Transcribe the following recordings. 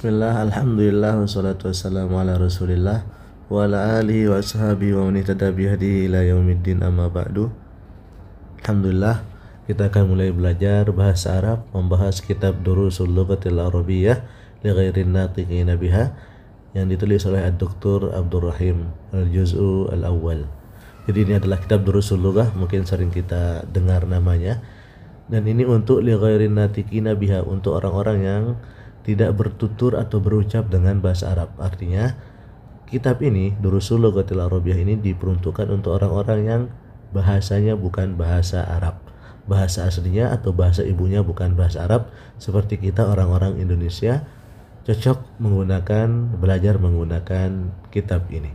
Bismillah, alhamdulillah, wassalatu wassalamu ala rasulillah wa ala alihi wa ashabihi wa man ihtada bihadihi ila yaumiddin, amma ba'du. Alhamdulillah, kita akan mulai belajar bahasa Arab, membahas kitab Durusul Lughatil Arabiyyah li ghairin natiqina biha yang ditulis oleh Dr. Abdul Rahim Al-Juz'u Al-Awwal. Jadi ini adalah kitab Durusul Lughah, mungkin sering kita dengar namanya. Dan ini untuk li ghairin natiqina biha, untuk orang-orang yang tidak bertutur atau berucap dengan bahasa Arab. Artinya kitab ini, Durusul Lughatil Arabiyyah ini diperuntukkan untuk orang-orang yang bahasanya bukan bahasa Arab, bahasa aslinya atau bahasa ibunya bukan bahasa Arab, seperti kita orang-orang Indonesia cocok belajar menggunakan kitab ini.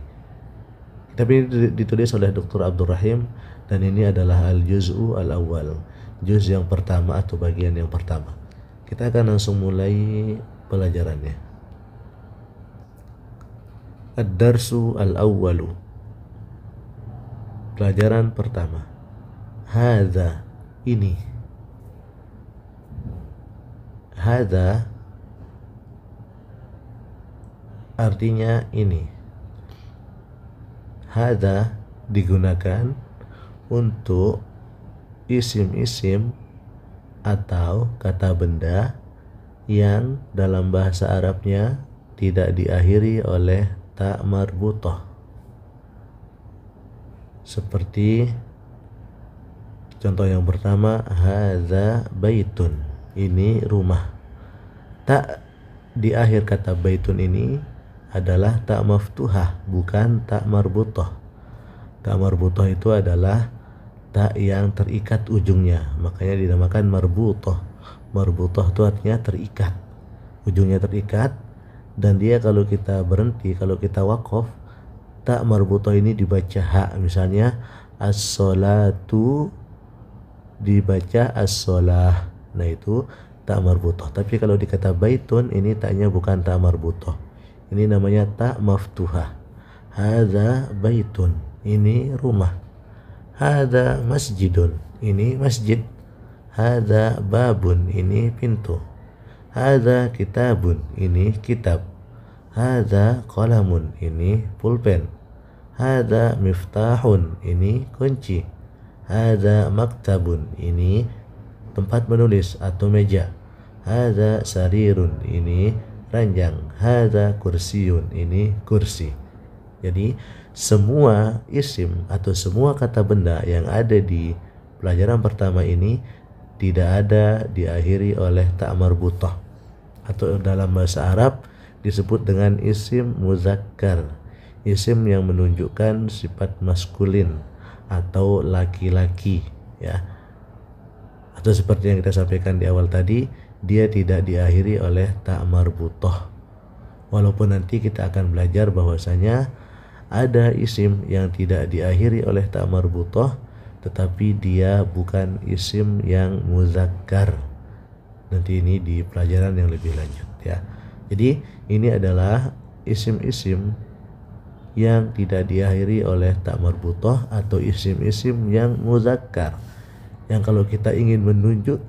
Kitab ini ditulis oleh Dr. Abdul Rahim dan ini adalah Al-Juz'u Al-Awwal, juz yang pertama atau bagian yang pertama. Kita akan langsung mulai pelajarannya. Ad-Darsu Al-Awwalu, pelajaran pertama. Hadza, ini. Hadza artinya ini. Hadza digunakan untuk isim-isim atau kata benda yang dalam bahasa Arabnya tidak diakhiri oleh ta marbutah. Seperti contoh yang pertama, hadza baitun, ini rumah. Tak di akhir kata baitun ini adalah ta maftuhah, bukan ta marbutah. Ta marbutah itu adalah tak yang terikat ujungnya, makanya dinamakan marbutah. Marbutah itu artinya terikat, ujungnya terikat, dan dia kalau kita berhenti, kalau kita waqaf, tak marbutah ini dibaca ha, misalnya as-salatu dibaca as-salah, nah itu tak marbutah. Tapi kalau dikata baitun, ini taknya bukan tak marbutah, ini namanya tak maftuhah. Hadza baitun, ini rumah. Hadza masjidun, ini masjid. Hadza babun, ini pintu. Hadza kitabun, ini kitab. Hadza qalamun, ini pulpen. Hadza miftahun, ini kunci. Hadza maktabun, ini tempat menulis atau meja. Hadza sarirun, ini ranjang. Hadza kursiyun, ini kursi. Jadi semua isim atau semua kata benda yang ada di pelajaran pertama ini tidak ada diakhiri oleh ta marbutah, atau dalam bahasa Arab disebut dengan isim muzakkar, isim yang menunjukkan sifat maskulin atau laki-laki, ya. Atau seperti yang kita sampaikan di awal tadi, dia tidak diakhiri oleh ta marbutah. Walaupun nanti kita akan belajar bahwasanya ada isim yang tidak diakhiri oleh ta marbutah, tetapi dia bukan isim yang muzakkar. Nanti ini di pelajaran yang lebih lanjut, ya. Jadi ini adalah isim-isim yang tidak diakhiri oleh ta marbutah atau isim-isim yang muzakkar, yang kalau kita ingin menunjuk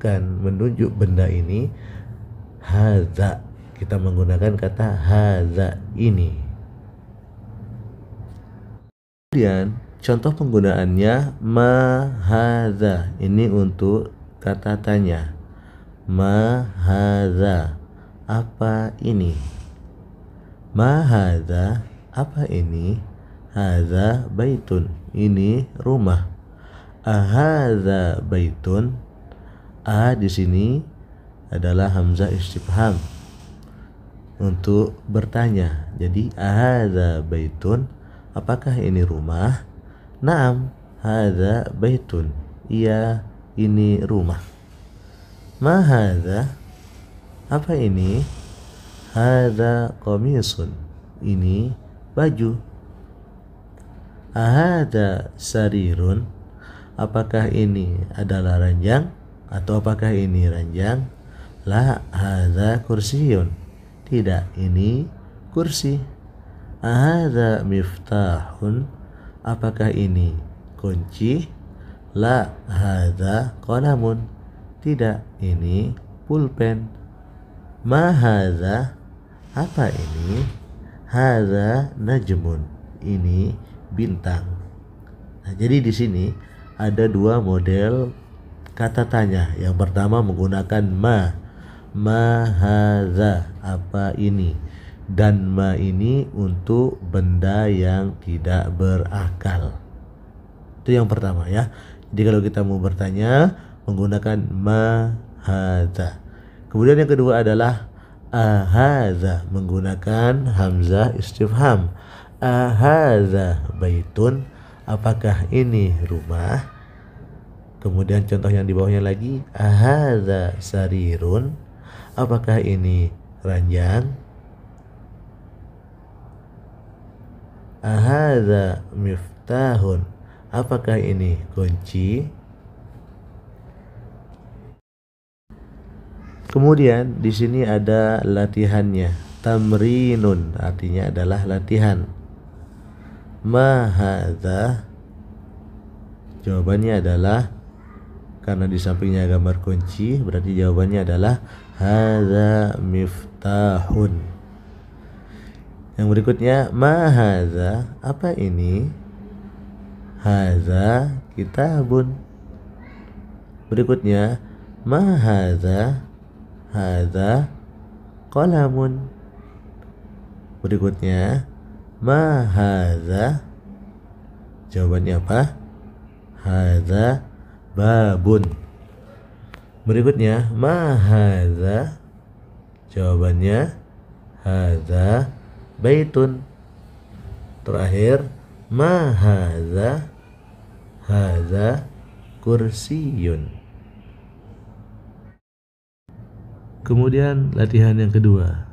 benda ini, hadza, kita menggunakan kata hadza, ini. Kemudian contoh penggunaannya, ma hadza, ini untuk kata tanya. Ma hadza, apa ini? Ma hadza, apa ini? Hadza baitun, ini rumah. Ahadza baitun, a di sini adalah hamzah istifham untuk bertanya. Jadi ahadza baitun, apakah ini rumah? Naam, hadza baitun, iya, ini rumah. Ma hadza, apa ini? Hadza qamisun, ini baju. Ahadza sarirun, apakah ini adalah ranjang atau apakah ini ranjang? La, hadza kursiyun, tidak, ini kursi. Ahadza miftahun, apakah ini kunci? La, hadza qalamun, tidak, ini pulpen. Ma hadza, Apa ini? Hadza najmun. Ini bintang. Nah, jadi di sini ada dua model kata tanya. Yang pertama menggunakan ma. Ma hadza, apa ini? Dan ma ini untuk benda yang tidak berakal. Itu yang pertama ya. Jadi kalau kita mau bertanya menggunakan ma hadza. Kemudian yang kedua adalah ahadza, menggunakan hamzah istifham. Ahadza baitun, apakah ini rumah? Kemudian contoh yang di bawahnya lagi, ahadza sarirun, apakah ini ranjang? Ahadza miftahun, apakah ini kunci? Kemudian di sini ada latihannya. Tamrinun artinya adalah latihan. Ma hadza, jawabannya adalah, karena di sampingnya gambar kunci, berarti jawabannya adalah hadza miftahun. Yang berikutnya, ma hadza, apa ini? Hadza kitabun. Berikutnya, ma hadza, hadza qalamun. Berikutnya, ma hadza, jawabannya apa? Hadza babun. Berikutnya, ma hadza, jawabannya hadza baitun. Terakhir, ma hadza, hadza kursiyun. Kemudian latihan yang kedua.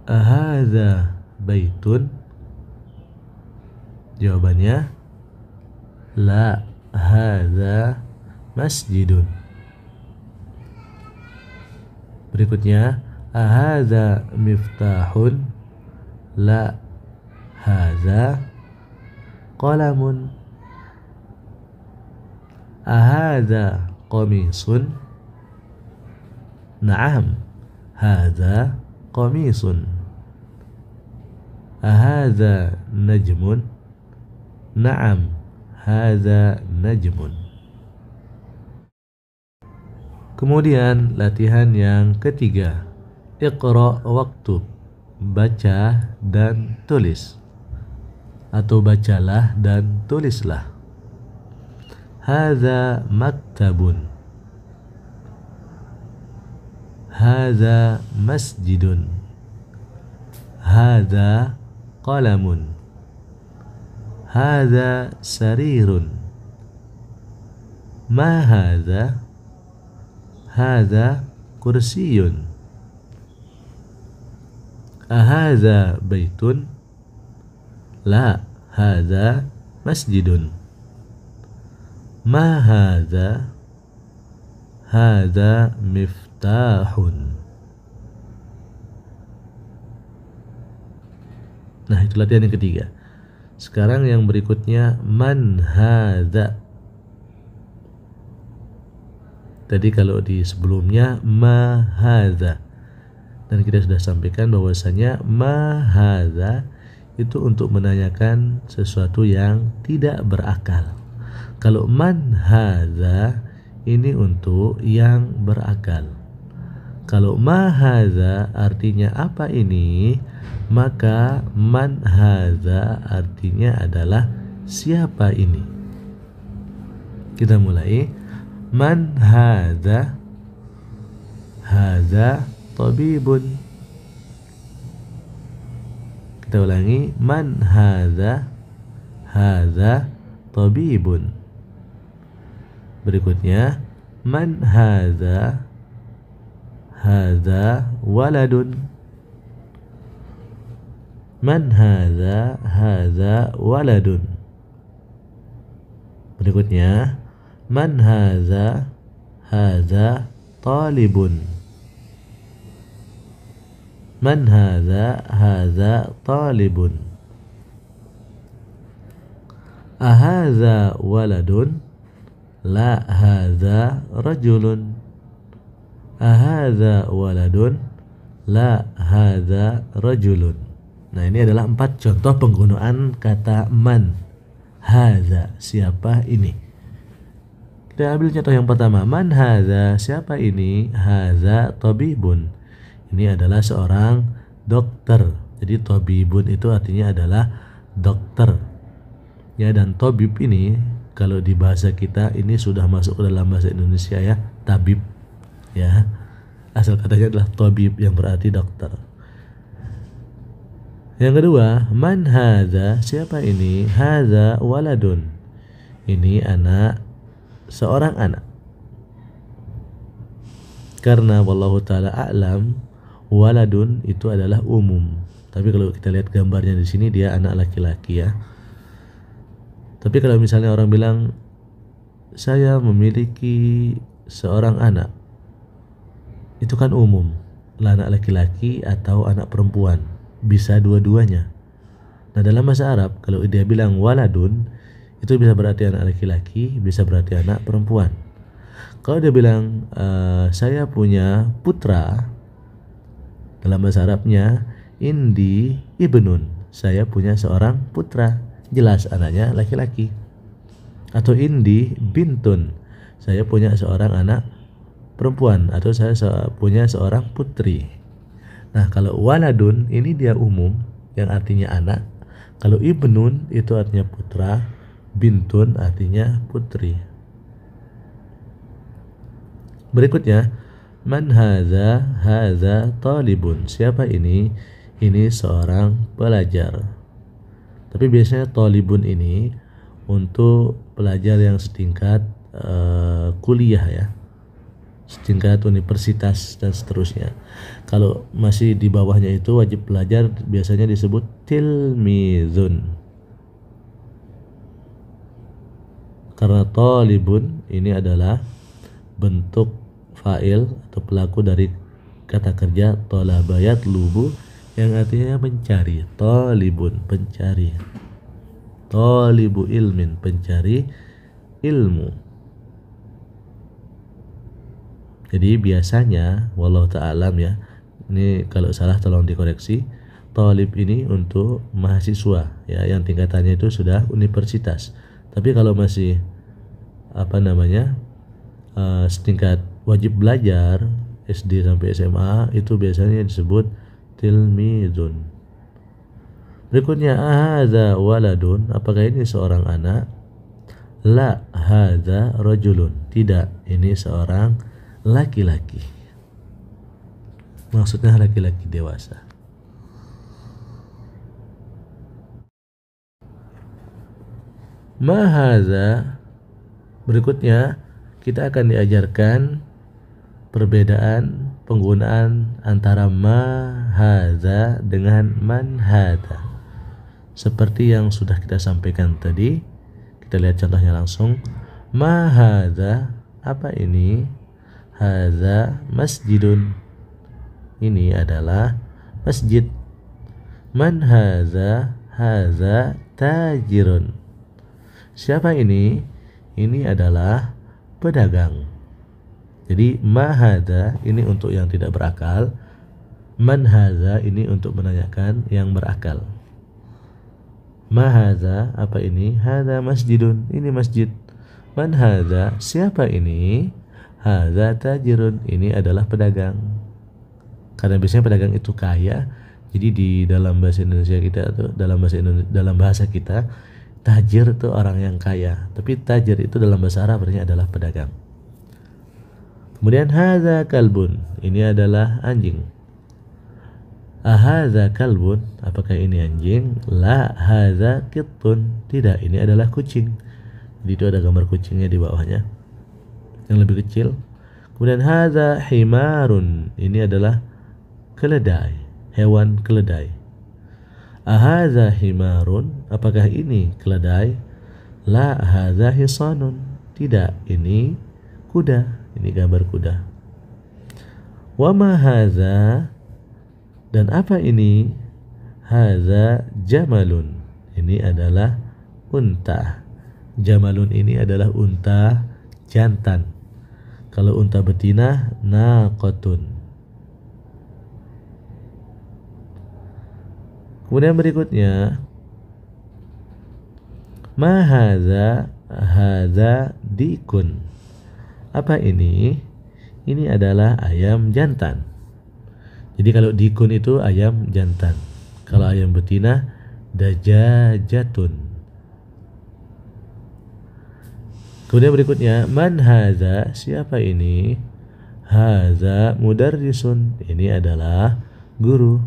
Ahadza baitun? Jawabannya la, hadza masjidun. Berikutnya, ahadza miftahun? La, hadza qalamun. Ahadza qamisun? Na'am, hadza qamisun. Ahadza najmun? Na'am, hadza najmun. Kemudian latihan yang ketiga. Iqra waktub, baca dan tulis, atau bacalah dan tulislah. Hadza maktabun. Hadza masjidun. Hadza qalamun. Hadza sarirun. Ma hadza? Hadza kursiyun. Ahadza baitun? La, hadza masjidun. Ma hadza? Hadza miftahun. Nah, itu latihan yang ketiga. Sekarang yang berikutnya, man hadza. Tadi kalau di sebelumnya ma hadza, dan kita sudah sampaikan bahwasanya ma hadza itu untuk menanyakan sesuatu yang tidak berakal. Kalau man hadza ini untuk yang berakal. Kalau ma hadza artinya apa ini, maka man hadza artinya adalah siapa ini. Kita mulai. Man hadza? Hadza tabibun. Kita ulangi. Man hadza? Hadza tabibun. Berikutnya, man hadza? Hadza waladun. Man hadza? Hadza waladun. Berikutnya, man hadza? Hadza talibun. Man hadza? Hadza talibun. Ahadza waladun? La, hadza rajulun. Ahadza waladun? La hadza rajulun. Nah, ini adalah 4 contoh penggunaan kata man. Hadza, siapa ini? Kita ambil contoh yang pertama. Man hadza, siapa ini? Hadza tabibun. Ini adalah seorang dokter. Jadi tabibun itu artinya adalah dokter. Ya, dan tabib ini kalau di bahasa kita ini sudah masuk ke dalam bahasa Indonesia ya, tabib. Ya. Asal katanya adalah tabib yang berarti dokter. Yang kedua, man hadza, siapa ini? Hadza waladun. Ini anak, seorang anak. Karena wallahu taala a'lam, waladun itu adalah umum. Tapi kalau kita lihat gambarnya di sini dia anak laki-laki ya. Tapi kalau misalnya orang bilang saya memiliki seorang anak, itu kan umum, anak laki-laki atau anak perempuan, bisa dua-duanya. Nah, dalam bahasa Arab kalau dia bilang waladun, itu bisa berarti anak laki-laki, bisa berarti anak perempuan. Kalau dia bilang saya punya putra, dalam bahasa Arabnya indi ibnun, saya punya seorang putra, jelas anaknya laki-laki. Atau indi bintun, saya punya seorang anak perempuan, atau saya punya seorang putri. Nah, kalau waladun ini dia umum yang artinya anak. Kalau ibnun itu artinya putra, bintun artinya putri. Berikutnya, man hadza, hadza talibun. Siapa ini? Ini seorang pelajar. Tapi biasanya talibun ini untuk pelajar yang setingkat kuliah ya, setingkat universitas dan seterusnya. Kalau masih di bawahnya itu wajib belajar, biasanya disebut tilmizun. Karena talibun ini adalah bentuk fa'il atau pelaku dari kata kerja talaba yatlubu yang artinya mencari. Talibun, pencari. Talibu ilmin, pencari ilmu. Jadi biasanya wallahu ta'alam ya, ini kalau salah tolong dikoreksi, talib ini untuk mahasiswa ya, yang tingkatannya itu sudah universitas. Tapi kalau masih setingkat wajib belajar SD sampai SMA, itu biasanya disebut tilmizun. Berikutnya, hadza waladun, apakah ini seorang anak? La hadza rajulun, tidak, ini seorang laki-laki. Maksudnya laki-laki dewasa. Ma hadza, berikutnya kita akan diajarkan perbedaan penggunaan antara ma hadza dengan man hadza. Seperti yang sudah kita sampaikan tadi, kita lihat contohnya langsung. Ma hadza, apa ini? Hadza masjidun, ini adalah masjid. Man hadza, hadza tajirun. Siapa ini? Ini adalah pedagang. Jadi ma hadza ini untuk yang tidak berakal, man hadza ini untuk menanyakan yang berakal. Ma hadza, apa ini? Hadza masjidun, ini masjid. Man hadza, siapa ini? Hadza tajirun, ini adalah pedagang. Karena biasanya pedagang itu kaya, jadi di dalam bahasa Indonesia kita atau dalam bahasa kita, tajir itu orang yang kaya. Tapi tajir itu dalam bahasa Arab artinya adalah pedagang. Kemudian hadza kalbun, ini adalah anjing. Ahadza kalbun, apakah ini anjing? La hadza kittun, tidak, ini adalah kucing. Jadi itu ada gambar kucingnya di bawahnya yang lebih kecil. Kemudian hadza himarun, ini adalah keledai, hewan keledai. Ahadza himarun, apakah ini keledai? La hadza hisanun, tidak, ini kuda, ini gambar kuda. Wa ma hadza, dan apa ini? Hadza jamalun, ini adalah unta. Jamalun ini adalah unta jantan. Kalau unta betina, naqatun. Kemudian berikutnya, ma hadza dikun. Apa ini? Ini adalah ayam jantan. Jadi kalau dikun itu ayam jantan. Kalau ayam betina dajajatun. Kemudian berikutnya, man hadza, siapa ini? Hadza mudarrisun, ini adalah guru.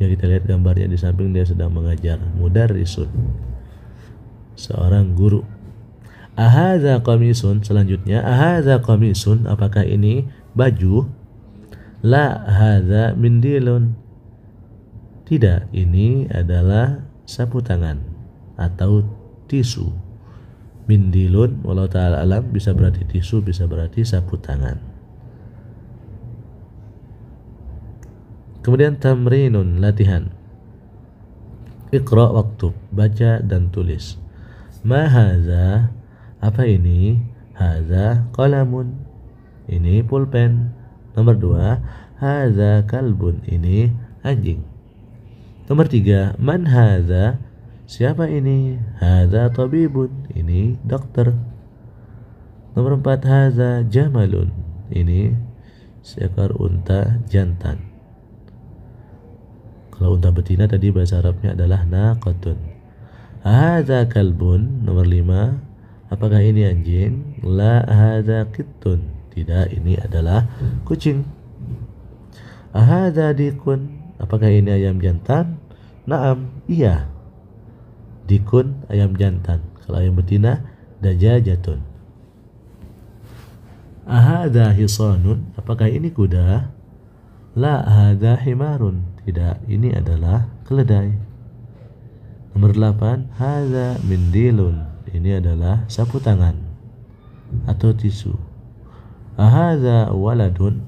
Ya, kita lihat gambarnya di samping, dia sedang mengajar. Mudarrisun, seorang guru. Ahadza qamisun, selanjutnya ahadza qamisun, apakah ini baju? La hadza mindilun, tidak, ini adalah sapu tangan atau tisu. Mindilun walau ta'ala alam bisa berarti tisu, bisa berarti sapu tangan. Kemudian tamrinun, latihan. Iqra waktub, baca dan tulis. Ma hadza, apa ini? Hadza qalamun, ini pulpen. Nomor 2, hadza kalbun, ini anjing. Nomor 3, man hadza, siapa ini? Hadza tabibun, ini dokter. Nomor 4, hadza jamalun, ini seekor unta jantan. Kalau unta betina tadi bahasa Arabnya adalah naqatun. Hadza kalbun, nomor 5, apakah ini anjing? La hadza qittun, tidak, ini adalah kucing. Hadza dikun, apakah ini ayam jantan? Naam, iya. Dikun ayam jantan. Kalau ayam betina dajajatun. Ahadza hisanun, apakah ini kuda? La hadza himarun, tidak, ini adalah keledai. Nomor 8, hadza mindilun, ini adalah sapu tangan atau tisu. Ahadza waladun,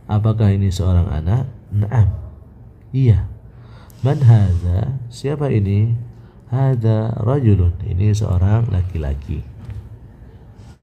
apakah ini seorang anak? Naam, iya. Man hadza, siapa ini? Hadza rajulun, ini seorang laki-laki.